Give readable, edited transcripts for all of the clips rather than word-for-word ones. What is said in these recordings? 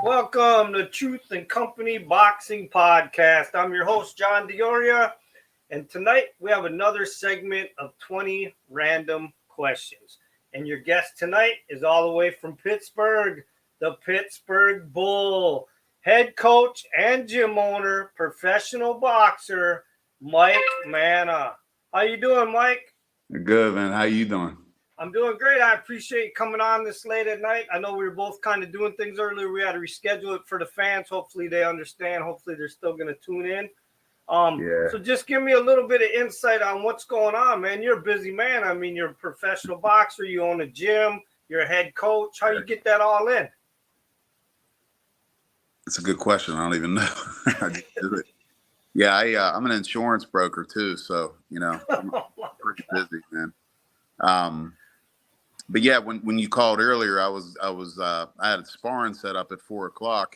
Welcome to Truth and Company Boxing Podcast. I'm your host, John Dioria, and tonight we have another segment of 20 random questions. And your guest tonight is all the way from Pittsburgh, the Pittsburgh Bull, head coach and gym owner, professional boxer, Mike Manna. How you doing, Mike? Good, man. How you doing? I'm doing great. I appreciate you coming on this late at night. I know we were both kind of doing things earlier. We had to reschedule it for the fans. Hopefully they understand. Hopefully they're still going to tune in. So just give me a little bit of insight on what's going on, man. You're a busy man. I mean, you're a professional boxer. You own a gym. You're a head coach. How you get that all in? It's a good question. I don't even know. I just do it. Yeah, I'm an insurance broker too, so I'm pretty busy, man. But yeah, when you called earlier, I had a sparring set up at 4:00,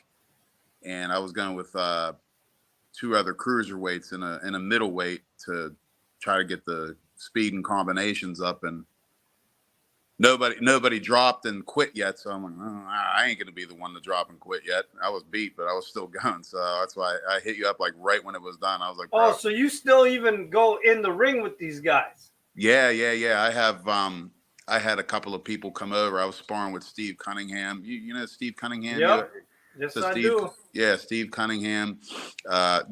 and I was going with two other cruiserweights and a middleweight to try to get the speed and combinations up, and nobody dropped and quit yet. So I'm like, oh, I ain't gonna be the one to drop and quit yet. I was beat, but I was still going. So that's why I hit you up like right when it was done. I was like, bro. Oh, so you still even go in the ring with these guys? Yeah. I have I had a couple of people come over. I was sparring with Steve Cunningham. You know Steve Cunningham? Yep. Yes, so I Steve, do. Yeah, Steve Cunningham,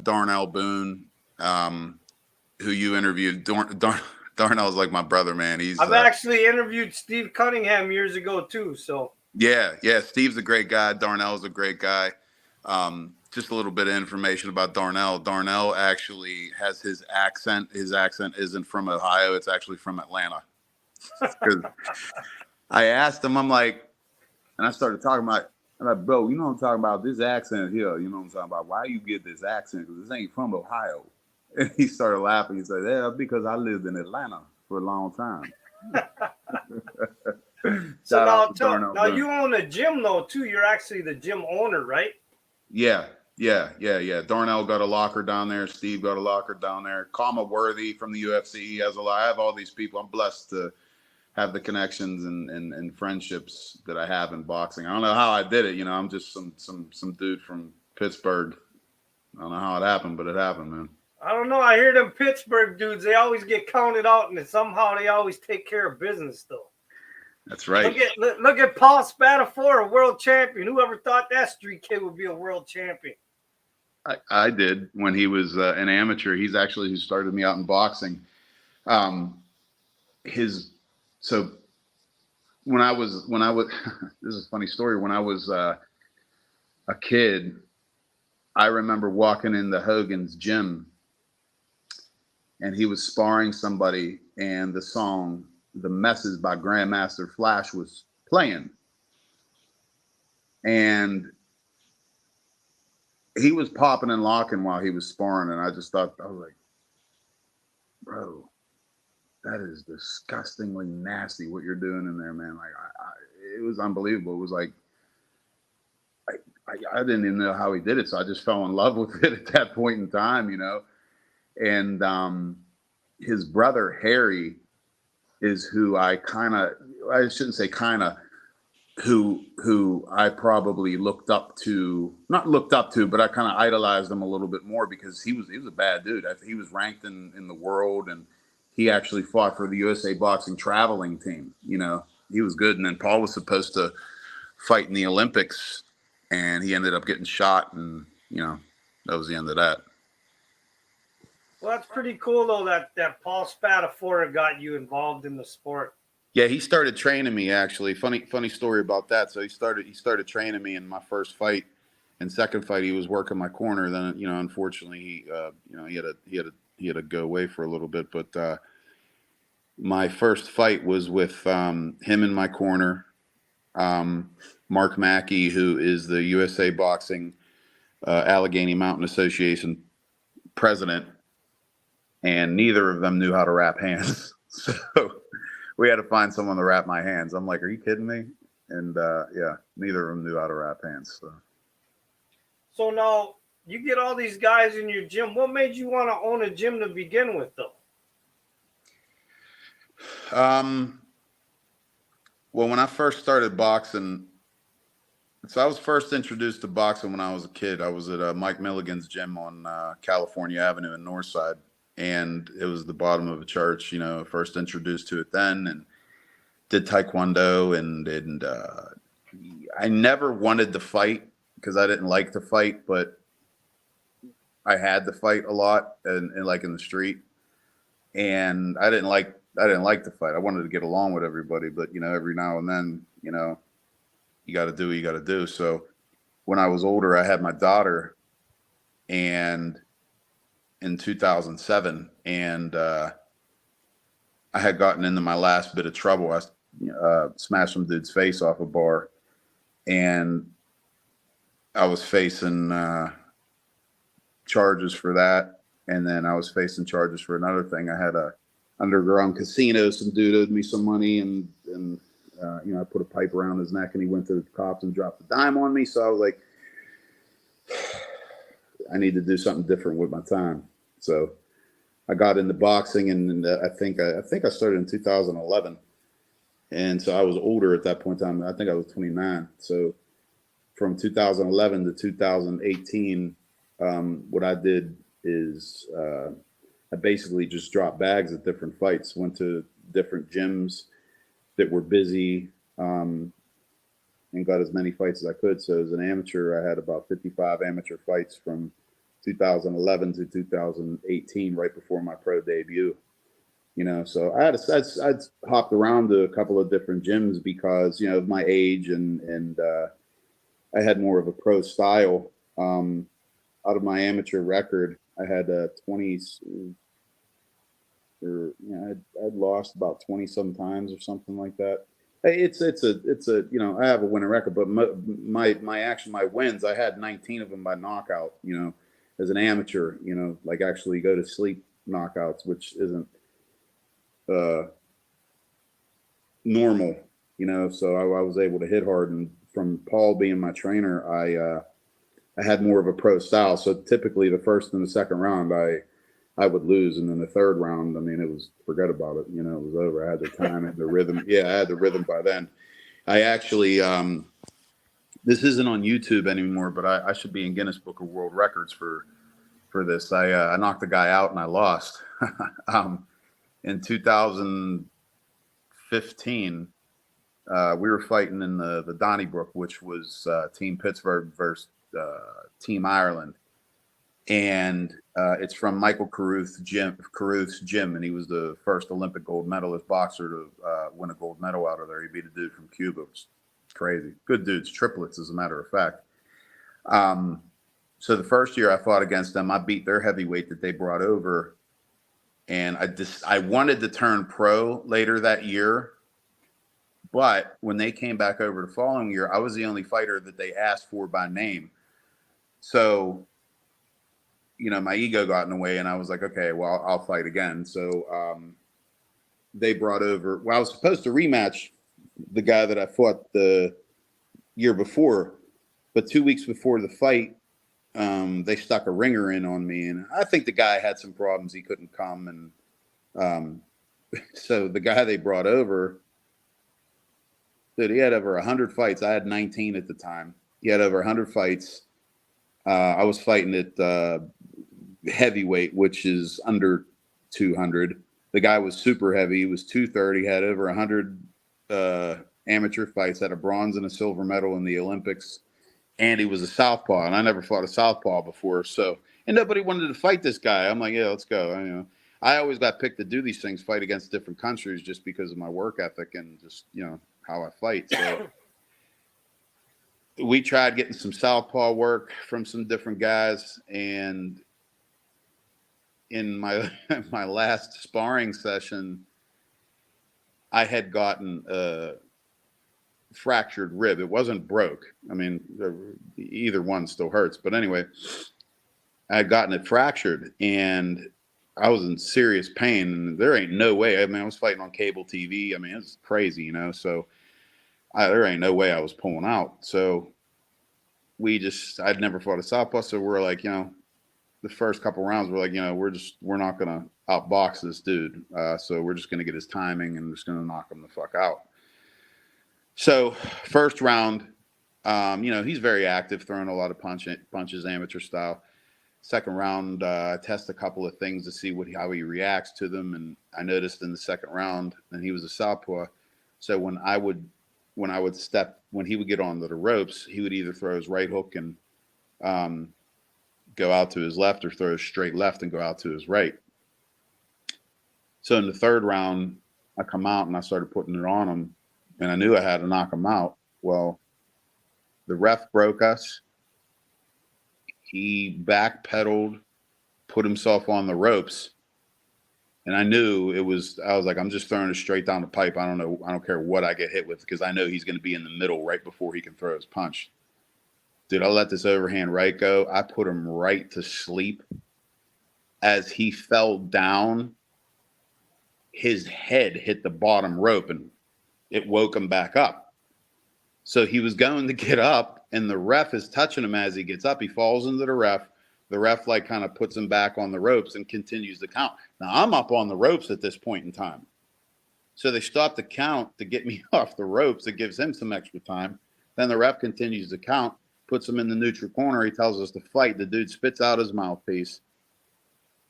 Darnell Boone, who you interviewed. Darnell's like my brother, man. I've actually interviewed Steve Cunningham years ago too. So yeah. Steve's a great guy. Darnell's a great guy. Just a little bit of information about Darnell. Darnell actually has his accent. His accent isn't from Ohio. It's actually from Atlanta. I asked him, I'm like, and I started talking about, I'm like, bro, you know what I'm talking about? This accent here, you know what I'm talking about? Why you get this accent? Because this ain't from Ohio. And he started laughing. He said, yeah, because I lived in Atlanta for a long time. So now you own a gym though too. You're actually the gym owner, right? Yeah. Darnell got a locker down there. Steve got a locker down there. Kama Worthy from the UFC. He has a lot. I have all these people. I'm blessed to have the connections and friendships that I have in boxing. I don't know how I did it. I'm just some dude from Pittsburgh. I don't know how it happened, but it happened, man. I don't know. I hear them Pittsburgh dudes, they always get counted out, and somehow they always take care of business, though. That's right. Look at Paul Spadafore, a world champion. Whoever thought that street kid would be a world champion? I did when he was an amateur. He's actually who started me out in boxing. So when I was this is a funny story. When I was a kid, I remember walking into Hogan's gym, and he was sparring somebody, and the song "The Message" by Grandmaster Flash was playing, and he was popping and locking while he was sparring, and I was like, bro, that is disgustingly nasty what you're doing in there, man. Like, it was unbelievable. It was like, I didn't even know how he did it. So I just fell in love with it at that point in time, and his brother, Harry, is who I shouldn't say who I probably not looked up to, but I kind of idolized him a little bit more because he was a bad dude. He was ranked in the world, and he actually fought for the USA Boxing traveling team. He was good. And then Paul was supposed to fight in the Olympics, and he ended up getting shot, and that was the end of that. Well, that's pretty cool though that Paul Spadafore got you involved in the sport. Yeah, he started training me actually. Funny story about that. So he started training me in my first fight, and second fight he was working my corner. Then unfortunately he had to go away for a little bit. But my first fight was with him in my corner. Mark Mackey, who is the USA Boxing Allegheny Mountain Association president, and neither of them knew how to wrap hands. So we had to find someone to wrap my hands. I'm like, are you kidding me? And neither of them knew how to wrap hands. So now you get all these guys in your gym. What made you want to own a gym to begin with, though? Well, when I first started boxing, So I was first introduced to boxing when I was a kid. I was at Mike Milligan's gym on California Avenue in Northside, and it was the bottom of a church. First introduced to it then, and did taekwondo, and I never wanted to fight because I didn't like to fight, but I had to fight a lot, and like in the street, and I didn't like to fight. I wanted to get along with everybody, but every now and then, you got to do what you got to do. So when I was older, I had my daughter, and in 2007, and I had gotten into my last bit of trouble. I smashed some dude's face off a bar, and I was facing charges for that, and then I was facing charges for another thing. I had a underground casino. Some dude owed me some money, and I put a pipe around his neck, and he went to the cops and dropped a dime on me. So I was like, I need to do something different with my time. So I got into boxing, and I think I started in 2011, and so I was older at that point in time. I think I was 29. So from 2011 to 2018, what I did is I basically just dropped bags at different fights. Went to different gyms that were busy, and got as many fights as I could. So as an amateur, I had about 55 amateur fights from 2011 to 2018, right before my pro debut. So I'd hopped around to a couple of different gyms because of my age, and I had more of a pro style. Out of my amateur record, I had 20, or I'd lost about 20 sometimes or something like that. It's a I have a winning record, but my wins, I had 19 of them by knockout. As an amateur, like actually go to sleep knockouts, which isn't normal. So I was able to hit hard, and from Paul being my trainer, I had more of a pro style. So typically the first and the second round, I would lose, and then the third round, I mean, it was forget about it. It was over. I had the time and the rhythm. Yeah, I had the rhythm by then. I actually, this isn't on YouTube anymore, but I should be in Guinness Book of World Records for this. I knocked the guy out and I lost. In 2015, we were fighting in the Donnybrook, which was Team Pittsburgh versus Team Ireland. And it's from Michael Carruth's gym, and he was the first Olympic gold medalist boxer to win a gold medal out of there. He beat a dude from Cuba. It was crazy. Good dudes, triplets, as a matter of fact. So the first year I fought against them, I beat their heavyweight that they brought over, and I wanted to turn pro later that year, but when they came back over the following year, I was the only fighter that they asked for by name. So my ego got in the way, and I was like, okay, well, I'll fight again. So they brought over, I was supposed to rematch the guy that I fought the year before, but 2 weeks before the fight, they stuck a ringer in on me, and I think the guy had some problems. He couldn't come, and so the guy they brought over, dude, he had over 100 fights. I had 19 at the time. He had over 100 fights. I was fighting at heavyweight, which is under 200. The guy was super heavy. He was 230, had over 100 amateur fights, had a bronze and a silver medal in the Olympics, and he was a southpaw, and I never fought a southpaw before. So, and nobody wanted to fight this guy. I'm like, yeah, let's go. I always got picked to do these things, fight against different countries, just because of my work ethic and just how I fight. So we tried getting some southpaw work from some different guys, and in my my last sparring session, I had gotten a fractured rib. It wasn't broke. I mean, either one still hurts. But anyway, I had gotten it fractured, and I was in serious pain. And there ain't no way. I mean, I was fighting on cable TV. I mean, it's crazy, So there ain't no way I was pulling out. So I'd never fought a southpaw. So we're like, the first couple rounds, we're like, we're not going to outbox this dude. So we're just going to get his timing and just going to knock him the fuck out. So first round, He's very active, throwing a lot of punches, amateur style. Second round, I test a couple of things to see how he reacts to them, and I noticed in the second round, and he was a southpaw, so when he would get onto the ropes, he would either throw his right hook and go out to his left, or throw his straight left and go out to his right. So in the third round, I come out and I started putting it on him, and I knew I had to knock him out. Well, the ref broke us. He backpedaled, put himself on the ropes, and I was like, I'm just throwing it straight down the pipe. I don't care what I get hit with, because I know he's going to be in the middle right before he can throw his punch. Dude, I let this overhand right go. I put him right to sleep. As he fell down, his head hit the bottom rope and it woke him back up. So he was going to get up, and the ref is touching him as he gets up. He falls into the ref. The ref like kind of puts him back on the ropes and continues the count. Now I'm up on the ropes at this point in time. So they stop the count to get me off the ropes. It gives him some extra time. Then the ref continues the count, puts him in the neutral corner. He tells us to fight. The dude spits out his mouthpiece,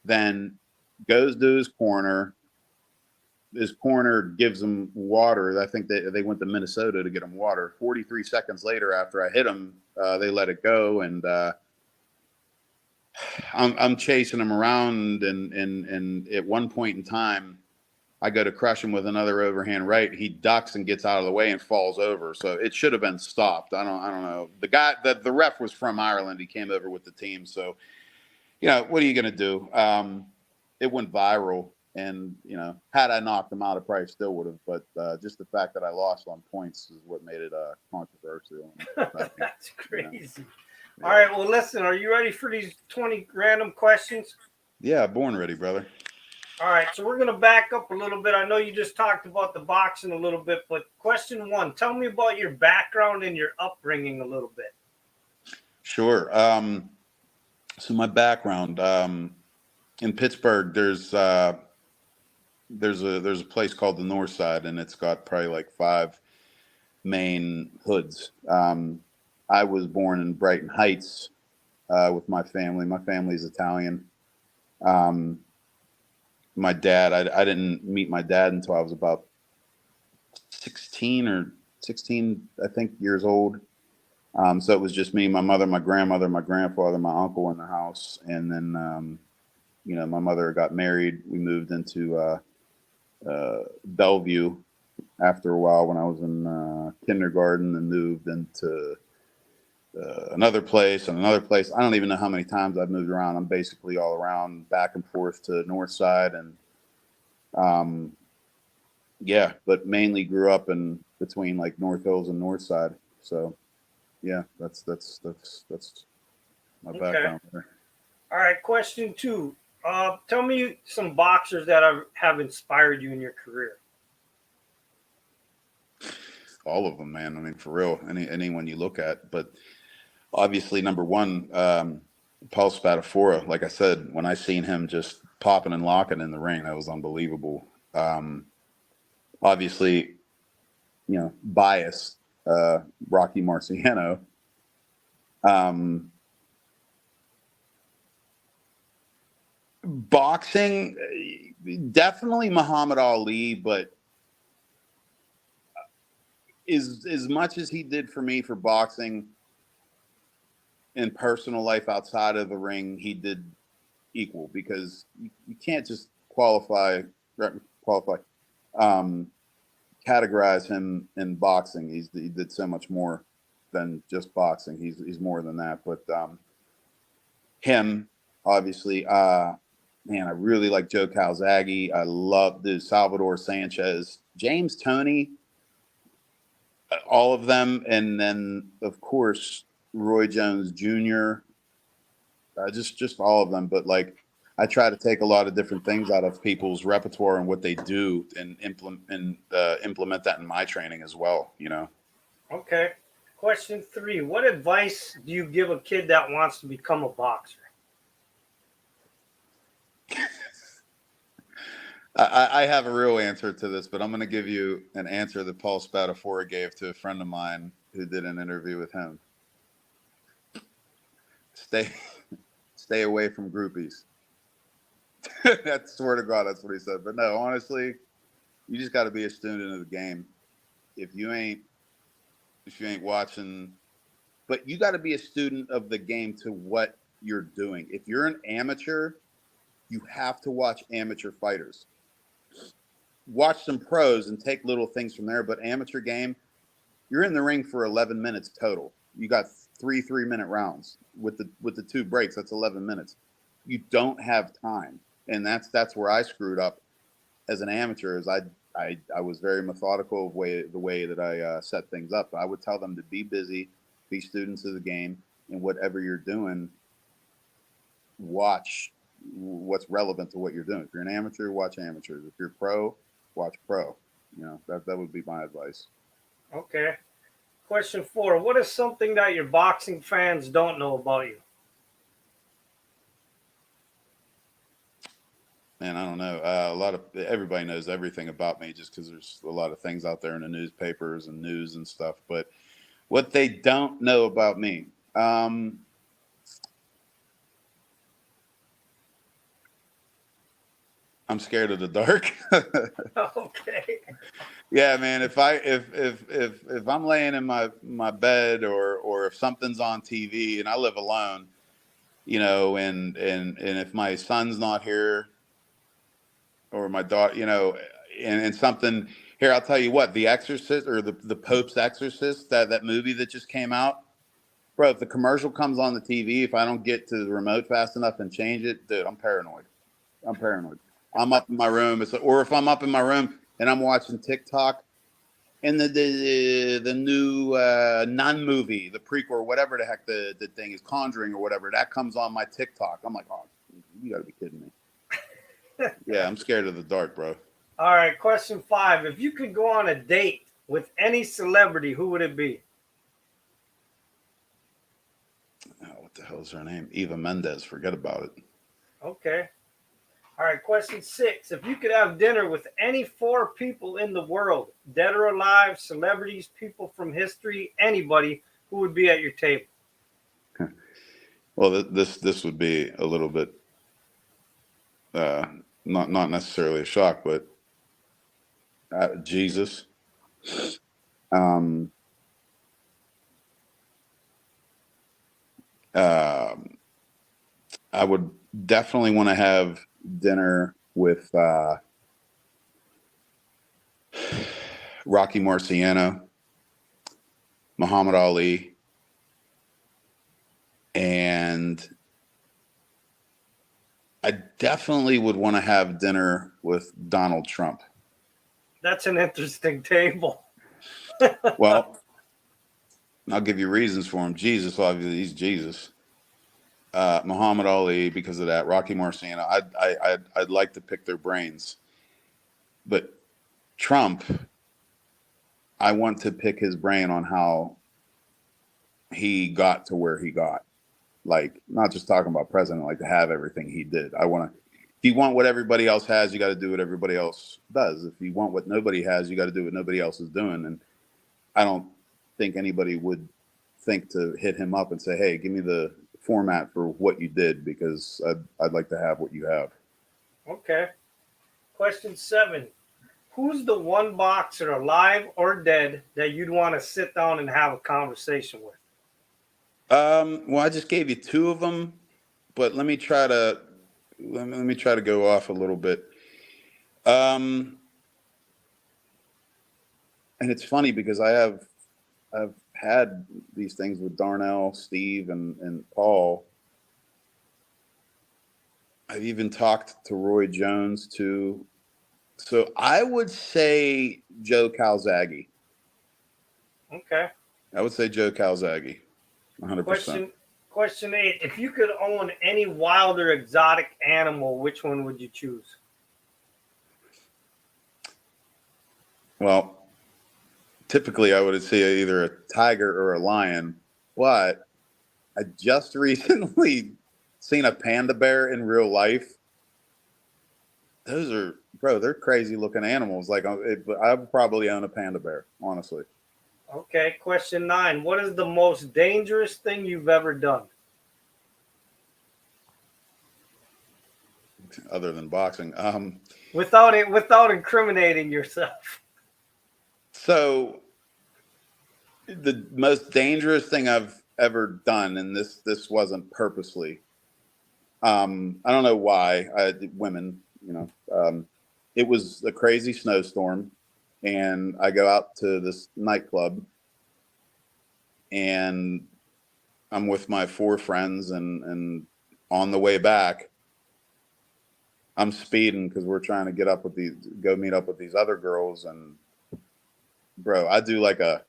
then goes to his corner. His corner gives him water. I think they went to Minnesota to get him water. 43 seconds later, after I hit him, they let it go, and I'm chasing him around. And at one point in time, I go to crush him with another overhand right. He ducks and gets out of the way and falls over. So it should have been stopped. I don't know. The ref was from Ireland. He came over with the team. So, what are you going to do? It went viral. And, had I knocked him out, I probably still would have. But just the fact that I lost on points is what made it controversial. That's crazy. Yeah. All right. Well, listen, are you ready for these 20 random questions? Yeah, born ready, brother. All right. So we're going to back up a little bit. I know you just talked about the boxing a little bit, but question one, tell me about your background and your upbringing a little bit. Sure. So my background, in Pittsburgh, there's a place called the North Side, and it's got probably like 5 main hoods. I was born in Brighton Heights with my family. My family's Italian. My dad, I didn't meet my dad until I was about 16, I think, years old. So it was just me, my mother, my grandmother, my grandfather, my uncle in the house. And then, my mother got married. We moved into Bellevue after a while when I was in kindergarten, and moved into another place and another place. I don't even know how many times I've moved around. I'm basically all around, back and forth to North Side, and but mainly grew up in between like North Hills and North Side. So yeah, that's my background there. All right, question 2. Tell me some boxers that have inspired you in your career. All of them, man. I mean, for real, anyone you look at. But obviously, number one, Paul Spadafora. Like I said, when I seen him just popping and locking in the ring, that was unbelievable. Obviously, biased, Rocky Marciano. Boxing, definitely Muhammad Ali, but as much as he did for me for boxing, in personal life outside of the ring, he did equal, because you can't just categorize him in boxing. He did so much more than just boxing. He's more than that. But him, obviously, man, I really like Joe Calzaghe. I love Salvador Sanchez, James Toney, all of them. And then, of course, Roy Jones Jr., just all of them. But like, I try to take a lot of different things out of people's repertoire and what they do, and implement that in my training as well, Okay. Question 3. What advice do you give a kid that wants to become a boxer? I have a real answer to this, but I'm going to give you an answer that Paul Spadafora gave to a friend of mine who did an interview with him. Stay away from groupies. That's, swear to God, that's what he said. But no, honestly, you just got to be a student of the game. If you ain't watching, but you got to be a student of the game to what you're doing. If you're an amateur, you have to watch amateur fighters. Watch some pros and take little things from there. But amateur game, you're in the ring for 11 minutes total. You got 3-minute rounds with the 2 breaks. That's 11 minutes. You don't have time, and that's where I screwed up as an amateur. Is I was very methodical of the way that I set things up. I would tell them to be busy, be students of the game, and whatever you're doing, watch what's relevant to what you're doing. If you're an amateur, watch amateurs. If you're pro, watch pro. That would be my advice. Okay. Question 4. What is something that your boxing fans don't know about you? Man, I don't know. Everybody knows everything about me just because there's a lot of things out there in the newspapers and news and stuff. But what they don't know about me, I'm scared of the dark. Okay. Yeah, man. If I'm laying in my bed or if something's on TV and I live alone, and if my son's not here or my daughter, and something here, I'll tell you what, The Exorcist or the Pope's Exorcist, that movie that just came out, bro. If the commercial comes on the TV, if I don't get to the remote fast enough and change it, dude, I'm paranoid. I'm up in my room. Or if I'm up in my room and I'm watching TikTok and the new Nun movie, the prequel, whatever the heck the thing is, Conjuring or whatever, that comes on my TikTok. I'm like, oh, you got to be kidding me. Yeah, I'm scared of the dark, bro. All right. Question 5. If you could go on a date with any celebrity, who would it be? Oh, what the hell is her name? Eva Mendes. Forget about it. Okay. All right. Question 6. If you could have dinner with any 4 people in the world, dead or alive, celebrities, people from history, anybody, who would be at your table? Well, this would be a little bit not necessarily a shock, but Jesus. I would definitely want to have dinner with Rocky Marciano, Muhammad Ali, and I definitely would want to have dinner with Donald Trump. That's an interesting table. Well, I'll give you reasons for him. Jesus, obviously, he's Jesus. Muhammad Ali, because of that. Rocky Marciano. I'd like to pick their brains, but Trump, I want to pick his brain on how he got to where he got. Like, not just talking about president, like to have everything he did. If you want what everybody else has, you got to do what everybody else does. If you want what nobody has, you got to do what nobody else is doing. And I don't think anybody would think to hit him up and say, hey, give me the format for what you did, because I'd like to have what you have. Okay. Question 7. Who's the one boxer, alive or dead, that you'd want to sit down and have a conversation with? Well, I just gave you 2 of them, but let me try to go off a little bit. And it's funny because I've had these things with Darnell, Steve, and Paul. I've even talked to Roy Jones too. So I would say Joe Calzaghe. Okay. I would say Joe Calzaghe, 100%. Question 8. If you could own any wild or exotic animal, which one would you choose? Well, typically I would say either a tiger or a lion, but I just recently seen a panda bear in real life, Those are, bro, they're crazy looking animals. Like I would probably own a panda bear, honestly. Okay, question 9. What is the most dangerous thing you've ever done? Other than boxing. Without incriminating yourself. So the most dangerous thing I've ever done, and this wasn't purposely. I don't know why. Women, it was a crazy snowstorm, and I go out to this nightclub, and I'm with my 4 friends, and on the way back, I'm speeding because we're trying to go meet up with these other girls, and bro, I do like a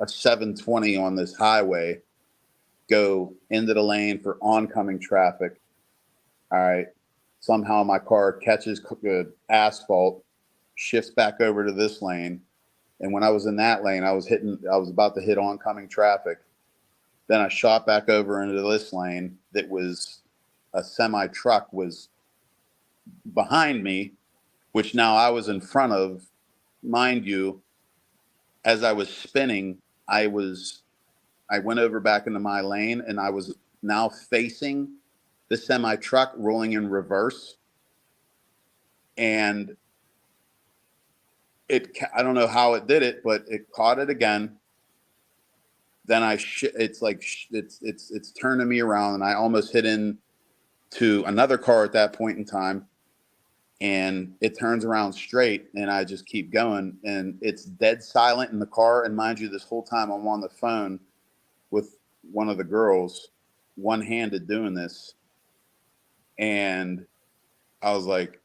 720 on this highway, go into the lane for oncoming traffic. All right. Somehow my car catches asphalt, shifts back over to this lane. And when I was in that lane, I was about to hit oncoming traffic. Then I shot back over into this lane that was a semi truck was behind me, which now I was in front of. Mind you, as I was spinning, I went over back into my lane, and I was now facing the semi truck rolling in reverse. And I don't know how it did it, but it caught it again. Then it's turning me around, and I almost hit into another car at that point in time. And it turns around straight, and I just keep going, and it's dead silent in the car. And mind you, this whole time I'm on the phone with one of the girls, one-handed doing this. And I was like,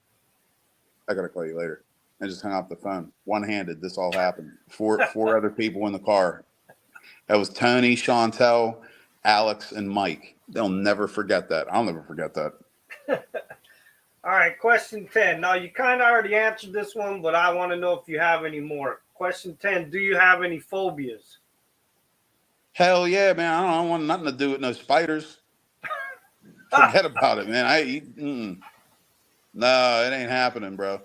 I gotta call you later. I just hung up the phone. One-handed, this all happened. Four other people in the car. That was Tony, Chantel, Alex, and Mike. They'll never forget that. I'll never forget that. All right, question 10. Now, you kind of already answered this one, but I want to know if you have any more. Question 10. Do you have any phobias? Hell yeah, man. I don't want nothing to do with no spiders. Forget about it, man. No, it ain't happening, bro.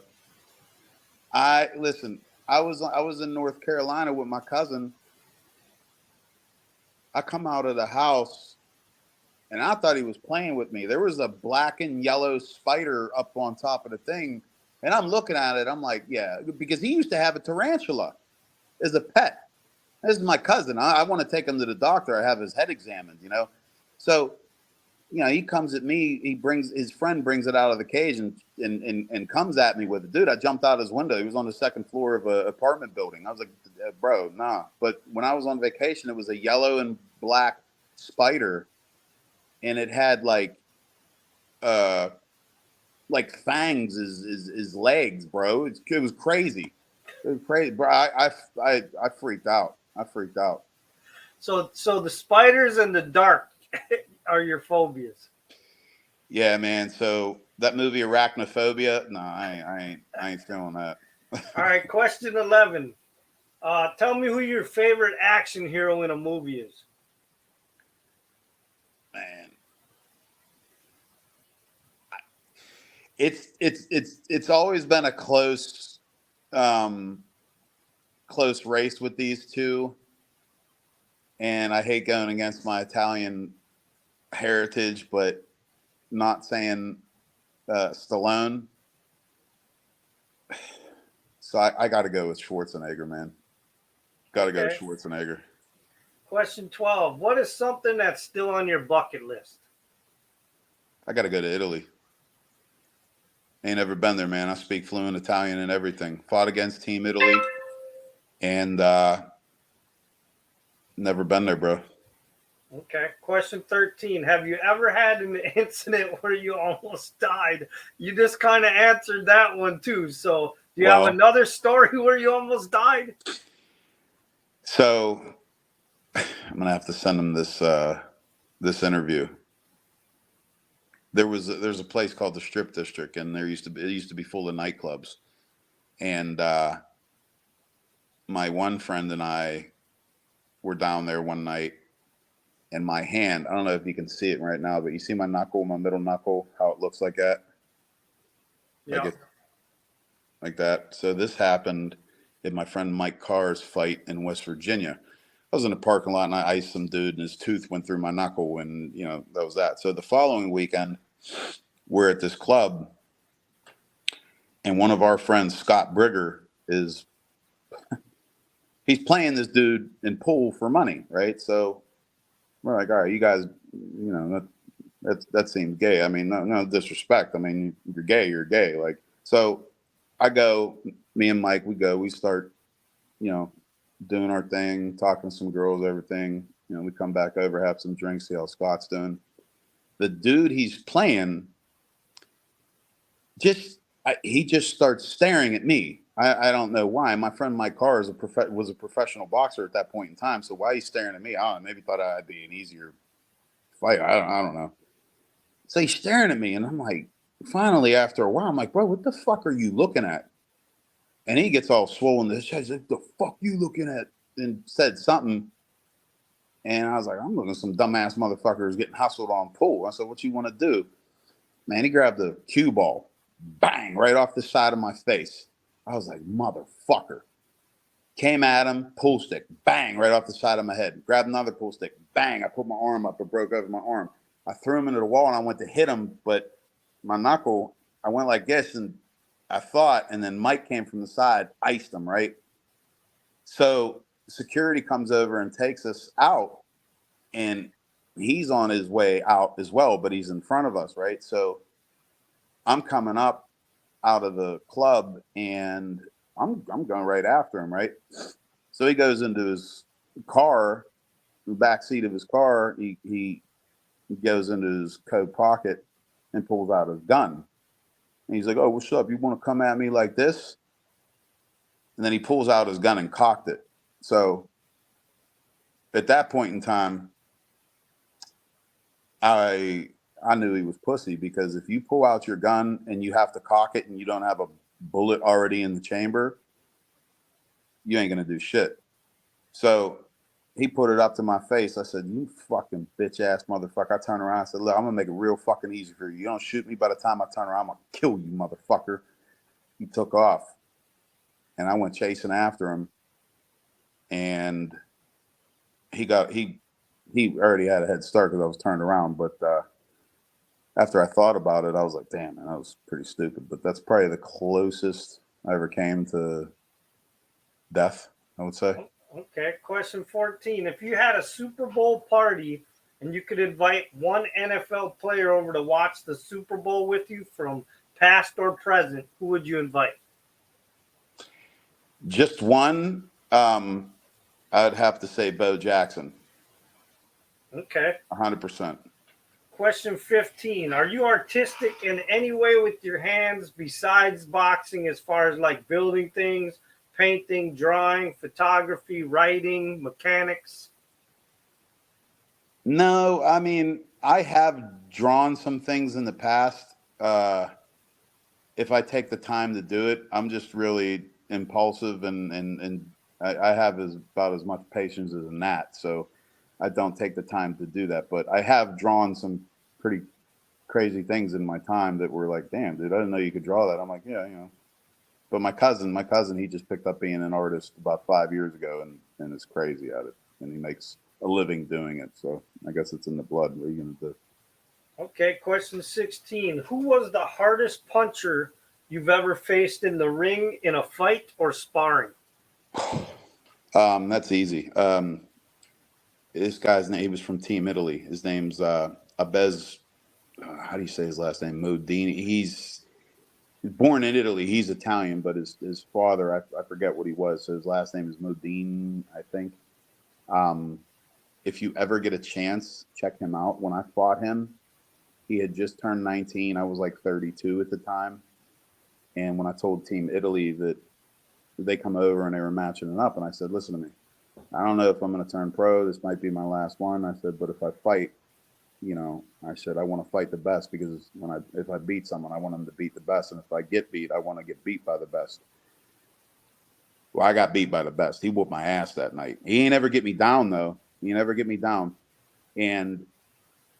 Listen, I was in North Carolina with my cousin. I come out of the house, and I thought he was playing with me. There was a black and yellow spider up on top of the thing, and I'm looking at it. I'm like, yeah, because he used to have a tarantula as a pet. This is my cousin. I want to take him to the doctor. I have his head examined, So, he comes at me. His friend brings it out of the cage and comes at me with it. Dude, I jumped out his window. He was on the second floor of an apartment building. I was like, bro, nah. But when I was on vacation, it was a yellow and black spider, and it had like fangs as legs, bro. It was crazy. It was crazy, bro. I freaked out. So the spiders and the dark are your phobias. Yeah, man. So that movie Arachnophobia, no, I ain't feeling that. All right, question 11. Tell me who your favorite action hero in a movie is. Man, it's always been a close race with these two, and I hate going against my Italian heritage, but not saying Stallone. So I got to go with Schwarzenegger, man. Got to go with Schwarzenegger. Question 12. What is something that's still on your bucket list? I got to go to Italy. Ain't never been there, man. I speak fluent Italian and everything. Fought against Team Italy, and never been there, bro. Okay. Question 13. Have you ever had an incident where you almost died? You just kind of answered that one too. So do you have another story where you almost died? So I'm gonna have to send him this interview. There's a place called the Strip District, and it used to be full of nightclubs. And my one friend and I were down there one night, and my hand, I don't know if you can see it right now, but you see my knuckle, my middle knuckle, how it looks like that? like Yeah. it, like that. So this happened at my friend Mike Carr's fight in West Virginia. I was in the parking lot and I iced some dude and his tooth went through my knuckle, and that was that. So the following weekend, we're at this club, and one of our friends, Scott Brigger, he's playing this dude in pool for money, right? So we're like, all right, you guys, that seems gay. I mean, no disrespect. I mean, you're gay, you're gay. Like, so I go, me and Mike, we start, doing our thing, talking to some girls, everything. We come back over, have some drinks, see how Scott's doing. The dude he's playing he just starts staring at me. I don't know why. My friend Mike Carr was a professional boxer at that point in time. So why he's staring at me? I don't know. Maybe thought I'd be an easier fight. I don't know. So he's staring at me, and I'm like, finally, after a while, I'm like, bro, what the fuck are you looking at? And he gets all swollen. He's like, the fuck you looking at? And said something. And I was like, I'm looking at some dumbass motherfuckers getting hustled on pool. I said, what you want to do? Man, he grabbed the cue ball, bang, right off the side of my face. I was like, motherfucker. Came at him, pool stick, bang, right off the side of my head. Grabbed another pool stick, bang. I put my arm up, it broke over my arm. I threw him into the wall and I went to hit him, but my knuckle, I went like this and I thought, and then Mike came from the side, iced him, right? So security comes over and takes us out, and he's on his way out as well, but he's in front of us, right? So I'm coming up out of the club and I'm going right after him, right? So he goes into his car, the back seat of his car. He goes into his coat pocket and pulls out his gun. And he's like, "Oh, what's up? You want to come at me like this?" And then he pulls out his gun and cocked it. So at that point in time, I knew he was pussy, because if you pull out your gun and you have to cock it and you don't have a bullet already in the chamber, you ain't gonna do shit. So he put it up to my face. I said, "You fucking bitch ass motherfucker." I turned around and said, "Look, I'm gonna make it real fucking easy for you. You don't shoot me, by the time I turn around, I'm gonna kill you, motherfucker." He took off and I went chasing after him, and he already had a head start because I was turned around. But after I thought about it, I was like, damn, man, that was pretty stupid. But that's probably the closest I ever came to death, I would say. Okay, question 14. If you had a Super Bowl party and you could invite one NFL player over to watch the Super Bowl with you from past or present, who would you invite? Just one, I'd have to say Bo Jackson. Okay. 100%. Question 15. Are you artistic in any way with your hands besides boxing, as far as like building things, painting, drawing, photography, writing, mechanics? No, I mean, I have drawn some things in the past. If I take the time to do it, I'm just really impulsive, and I have about as much patience as a gnat. So I don't take the time to do that. But I have drawn some pretty crazy things in my time that were like, damn, dude, I didn't know you could draw that. I'm like, yeah. But my cousin, he just picked up being an artist about 5 years ago, and is crazy at it, and he makes a living doing it. So I guess it's in the blood. What are you gonna do? Okay, question 16. Who was the hardest puncher you've ever faced in the ring, in a fight or sparring? That's easy. This guy's name, he was from Team Italy. His name's Abez. How do you say his last name? Modini. He's born in Italy. He's Italian, but his father, I forget what he was. So his last name is Modini, I think. If you ever get a chance, check him out. When I fought him, he had just turned 19. I was like 32 at the time. And when I told Team Italy that they come over and they were matching it up, and I said, listen to me, I don't know if I'm going to turn pro. This might be my last one. I said, but if I fight, I said, I want to fight the best, because if I beat someone, I want them to beat the best. And if I get beat, I want to get beat by the best. Well, I got beat by the best. He whooped my ass that night. He ain't ever get me down, though. He never get me down. And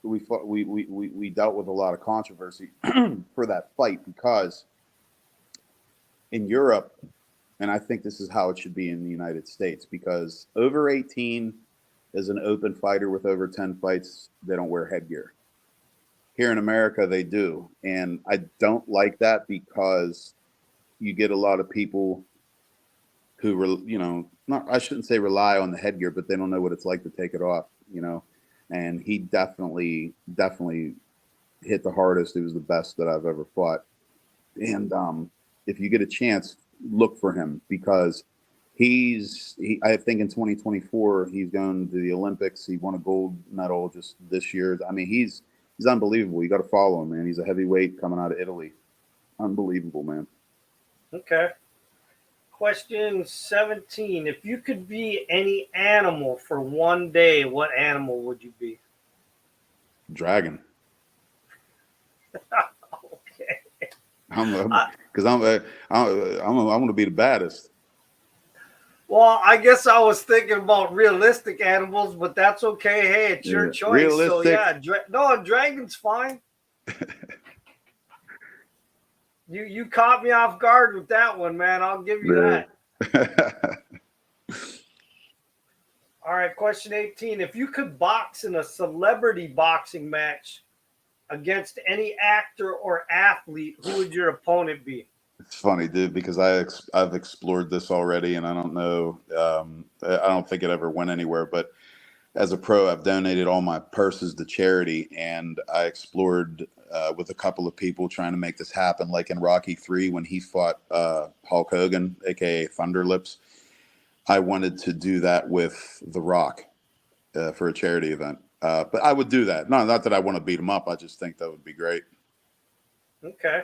we dealt with a lot of controversy for that fight, because in Europe, and I think this is how it should be in the United States, because over 18 is an open fighter with over 10 fights, they don't wear headgear. Here in America, they do. And I don't like that because you get a lot of people who, I shouldn't say rely on the headgear, but they don't know what it's like to take it off, and he definitely hit the hardest. He was the best that I've ever fought. And if you get a chance, look for him, because I think in 2024 he's going to the Olympics. He won a gold medal just this year. I mean, he's unbelievable. You got to follow him, man. He's a heavyweight coming out of Italy. Unbelievable, man. Okay. Question 17. If you could be any animal for one day, what animal would you be? Dragon. Okay. Because I'm going to be the baddest. Well, I guess I was thinking about realistic animals, but that's okay. Hey, it's your choice. Realistic. So yeah, dragon's fine. You caught me off guard with that one, man. I'll give you that. All right, question 18. If you could box in a celebrity boxing match against any actor or athlete, who would your opponent be? It's funny, dude, because I've explored this already, and I don't know. I don't think it ever went anywhere. But as a pro, I've donated all my purses to charity, and I explored with a couple of people trying to make this happen. Like in Rocky III, when he fought Hulk Hogan, aka Thunder Lips, I wanted to do that with The Rock for a charity event. But I would do that. No, not that I want to beat him up. I just think that would be great. Okay.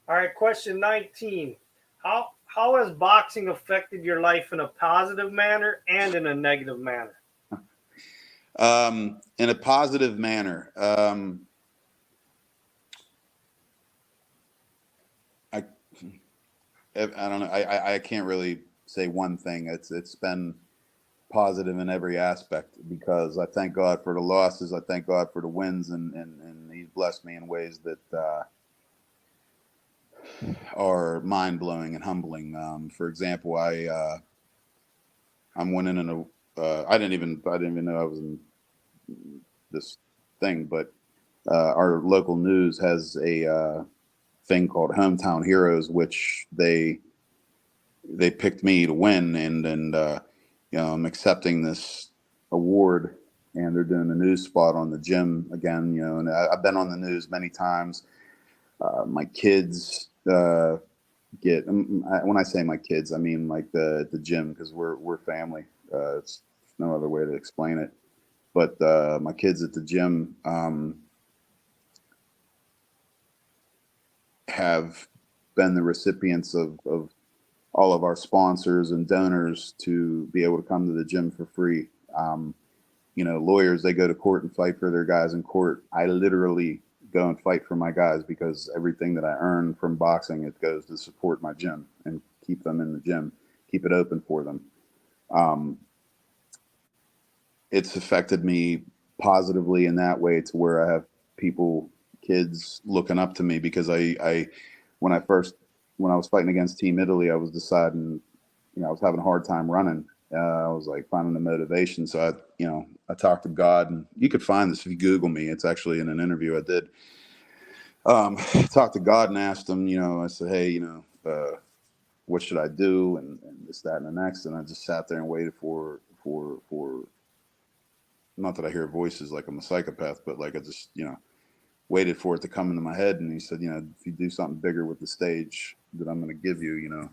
All right, question 19. How has boxing affected your life in a positive manner and in a negative manner? In a positive manner. I don't know. I can't really say one thing. It's been positive in every aspect, because I thank God for the losses. I thank God for the wins, and He's blessed me in ways that are mind blowing and humbling. For example, I'm winning in a. I didn't even know I was in this thing, but our local news has a thing called Hometown Heroes, which they picked me to win, and I'm accepting this award, and they're doing a news spot on the gym again, and I've been on the news many times. My kids get, when I say my kids, I mean like the gym, because we're family. It's no other way to explain it. But my kids at the gym have been the recipients of all of our sponsors and donors to be able to come to the gym for free. Lawyers, they go to court and fight for their guys in court. I literally go and fight for my guys, because everything that I earn from boxing, it goes to support my gym and keep them in the gym, keep it open for them. It's affected me positively in that way, to where I have people, kids, looking up to me, because when I was fighting against Team Italy, I was deciding, I was having a hard time running. I was like finding the motivation. So I talked to God, and you could find this if you Google me. It's actually in an interview I did. Talked to God and asked him, I said, hey, what should I do? And this, that, and the next. And I just sat there and waited for, not that I hear voices like I'm a psychopath, but like I just, waited for it to come into my head. And he said, if you do something bigger with the stage that I'm going to give you,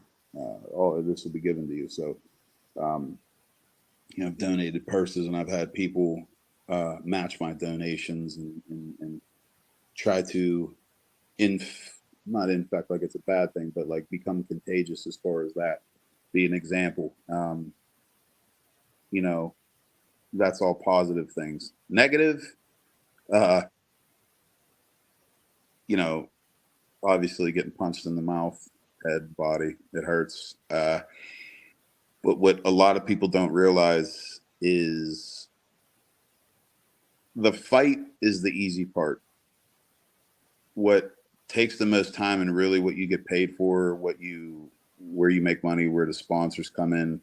all of this will be given to you. So, I've donated purses, and I've had people match my donations and try to not infect, like it's a bad thing, but like become contagious as far as that, be an example. That's all positive things. Negative, obviously getting punched in the mouth, head, body, it hurts. But what a lot of people don't realize is the fight is the easy part. What takes the most time and really what you get paid for, where you make money, where the sponsors come in,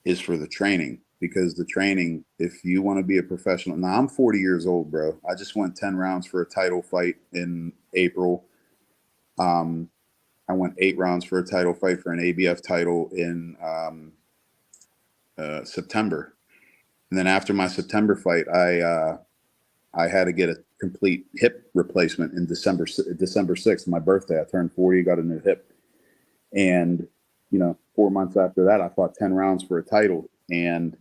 is for the training. Because the training, if you want to be a professional, now I'm 40 years old, bro. I just went 10 rounds for a title fight in April. I went 8 rounds for a title fight for an ABF title in September. And then after my September fight, I had to get a complete hip replacement in December 6th, my birthday. I turned 40, got a new hip. And, 4 months after that, I fought 10 rounds for a title. And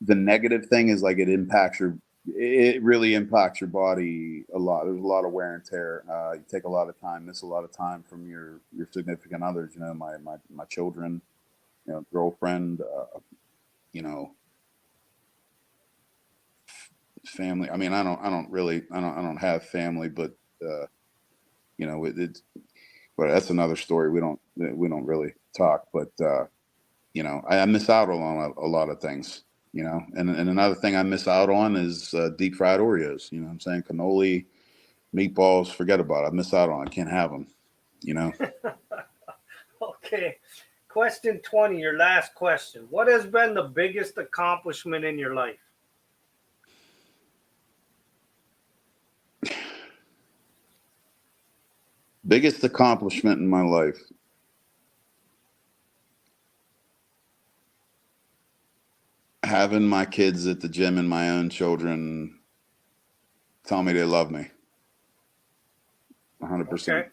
the negative thing is like it really impacts your body a lot. There's a lot of wear and tear. You take a lot of time, miss a lot of time from your significant others, my children, girlfriend, family. I mean, I don't have family, but but that's another story. We don't really talk, but I miss out on a lot of things, and another thing I miss out on is deep fried Oreos. You know what I'm saying? Cannoli, meatballs, forget about it. I miss out on it. I can't have them, Okay. Question 20, your last question. What has been the biggest accomplishment in your life? Biggest accomplishment in my life. Having my kids at the gym and my own children tell me they love me. 100%. Okay.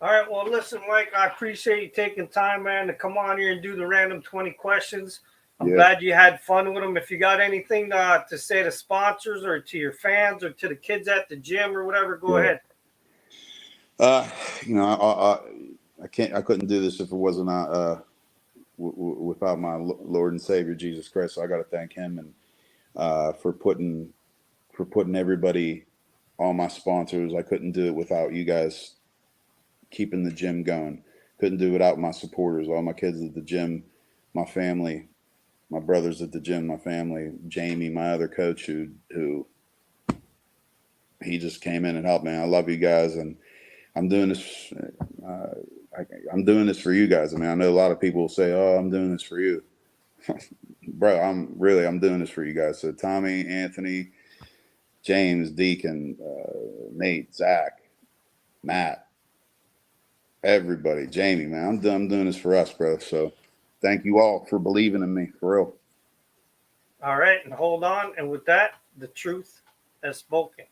All right. Well, listen, Mike, I appreciate you taking time, man, to come on here and do the random 20 questions. I'm glad you had fun with them. If you got anything to say to sponsors or to your fans or to the kids at the gym or whatever, go ahead. I couldn't do this if it wasn't without my Lord and Savior Jesus Christ. So I got to thank him and for putting everybody, all my sponsors. I couldn't do it without you guys keeping the gym going. Couldn't do it without my supporters, all my kids at the gym, my family, my brothers at the gym, my family, Jamie, my other coach, who he just came in and helped me. I love you guys, and I'm doing this. I'm doing this for you guys. I mean, I know a lot of people will say, "Oh, I'm doing this for you," bro. I'm doing this for you guys. So Tommy, Anthony, James, Deacon, Nate, Zach, Matt, everybody, Jamie, man, I'm doing this for us, bro. So thank you all for believing in me, for real. All right, and hold on. And with that, the truth has spoken.